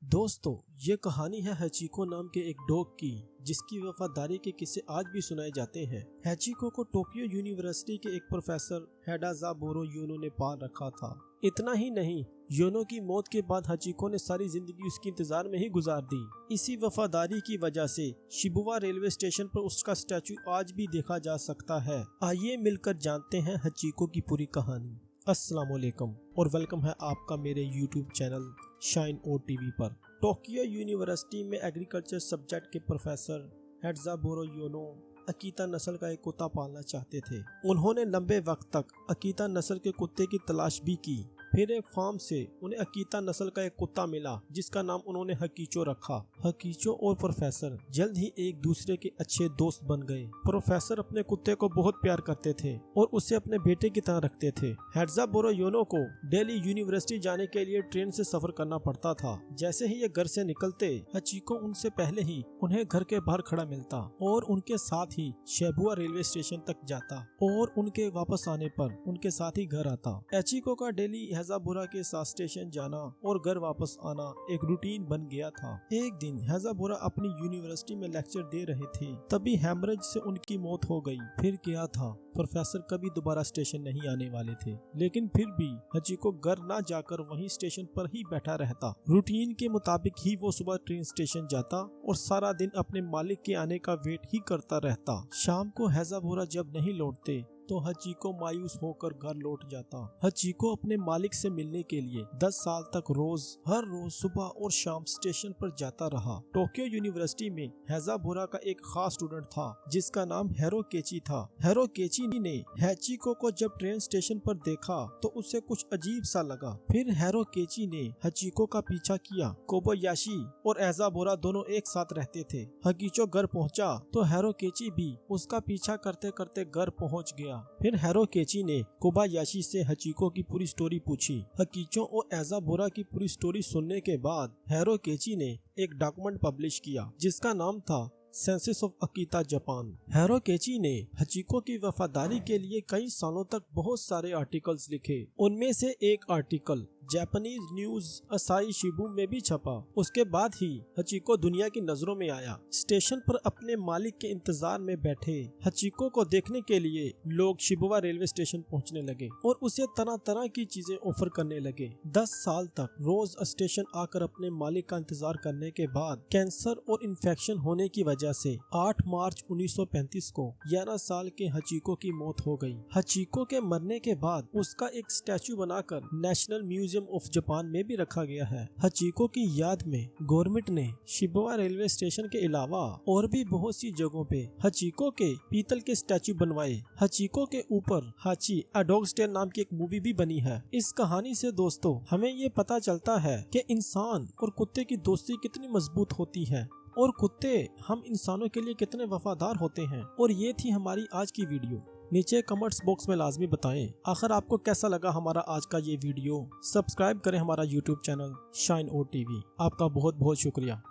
दोस्तों, ये कहानी है हैचिको नाम के एक डॉग की, जिसकी वफादारी के किस्से आज भी सुनाए जाते हैं। हैचिको को टोक्यो यूनिवर्सिटी के एक प्रोफेसर हेडाज़ाबुरो यूनो ने पाल रखा था। इतना ही नहीं, यूनो की मौत के बाद हैचिको ने सारी जिंदगी उसके इंतजार में ही गुजार दी। इसी वफादारी की वजह से शिबुया रेलवे स्टेशन पर उसका स्टैचू आज भी देखा जा सकता है। आइए मिलकर जानते हैं हैचिको की पूरी कहानी। अस्सलाम वालेकुम और वेलकम है आपका मेरे यूट्यूब चैनल शाइन ओ टीवी पर। टोक्यो यूनिवर्सिटी में एग्रीकल्चर सब्जेक्ट के प्रोफेसर हेडाज़ाबुरो यूनो अकीता नस्ल का एक कुत्ता पालना चाहते थे। उन्होंने लंबे वक्त तक अकीता नस्ल के कुत्ते की तलाश भी की। फिर एक फार्म से उन्हें अकीता नस्ल का एक कुत्ता मिला, जिसका नाम उन्होंने हकीचो रखा। हकीचो और प्रोफेसर जल्द ही एक दूसरे के अच्छे दोस्त बन गए। प्रोफेसर अपने कुत्ते को बहुत प्यार करते थे और उसे अपने बेटे की तरह रखते थे। हेडाज़ाबुरो यूनो को डेली यूनिवर्सिटी जाने के लिए ट्रेन से सफर करना पड़ता था। जैसे ही ये घर से निकलते, हैचिको उनसे पहले ही उन्हें घर के बाहर खड़ा मिलता और उनके साथ ही शिबुया रेलवे स्टेशन तक जाता और उनके वापस आने पर उनके साथ ही घर आता। हैचिको का डेली हेडाज़ाबुरो के साथ स्टेशन जाना और घर वापस आना एक रूटीन बन गया था। एक दिन हेडाज़ाबुरो अपनी यूनिवर्सिटी में लेक्चर दे रहे थे, तभी हेमरेज से उनकी मौत हो गई। फिर क्या था, प्रोफेसर कभी दोबारा स्टेशन नहीं आने वाले थे, लेकिन फिर भी हैचिको घर ना जाकर वहीं स्टेशन पर ही बैठा रहता। रूटीन के मुताबिक ही वो सुबह ट्रेन स्टेशन जाता और सारा दिन अपने मालिक के आने का वेट ही करता रहता। शाम को हेडाज़ाबुरो जब नहीं लौटते तो हैचिको मायूस होकर घर लौट जाता। हैचिको अपने मालिक से मिलने के लिए 10 साल तक हर रोज सुबह और शाम स्टेशन पर जाता रहा। टोक्यो यूनिवर्सिटी में हेडाज़ाबुरो का एक खास स्टूडेंट था, जिसका नाम हिरोकेची था। हिरोकेची ने हैचिको को जब ट्रेन स्टेशन पर देखा तो उसे कुछ अजीब सा लगा। फिर हिरोकेची ने हैचिको का पीछा किया। कोबायाशी और हेडाज़ाबुरो दोनों एक साथ रहते थे। हैचिको घर पहुंचा तो हिरोकेची भी उसका पीछा करते करते घर पहुंच गया। फिर हिरोकेची ने कोबायाशी से हैचिको की पूरी स्टोरी पूछी। हैचिको और हेडाज़ाबुरो की पूरी स्टोरी सुनने के बाद हिरोकेची ने एक डॉक्यूमेंट पब्लिश किया, जिसका नाम था सेंसस ऑफ अकीता जापान। हिरोकेची ने हैचिको की वफादारी के लिए कई सालों तक बहुत सारे आर्टिकल्स लिखे। उनमें से एक article Japanese news acai Shibu में भी छपा। उसके बाद ही हैचिको दुनिया की नजरों में आया। स्टेशन पर अपने मालिक के इंतजार में बैठे हैचिको को देखने के लिए लोग शिबुया रेलवे स्टेशन पहुंचने लगे और उसे तरह तरह की चीजें ऑफर करने लगे। 10 साल तक रोज स्टेशन आकर अपने मालिक का इंतजार करने के बाद कैंसर और इन्फेक्शन होने की वजह से 8 मार्च 1935 को 11 साल के हैचिको की मौत हो गई। हैचिको के मरने के बाद उसका एक स्टैचू बनाकर नेशनल म्यूजियम ऑफ जापान में भी रखा गया है। हैचिको की याद में गवर्नमेंट ने शिबुया रेलवे स्टेशन के अलावा और भी बहुत सी जगहों पे हैचिको के पीतल के स्टैचू बनवाए। हैचिको के ऊपर हाची अ डॉग्स टेल नाम की एक मूवी भी बनी है। इस कहानी से दोस्तों हमें ये पता चलता है कि इंसान और कुत्ते की दोस्ती कितनी मजबूत होती है और कुत्ते हम इंसानों के लिए कितने वफादार होते हैं। और ये थी हमारी आज की वीडियो। नीचे कमेंट्स बॉक्स में लाजमी बताएं आखिर आपको कैसा लगा हमारा आज का ये वीडियो। सब्सक्राइब करें हमारा यूट्यूब चैनल शाइन ओ टीवी। आपका बहुत बहुत शुक्रिया।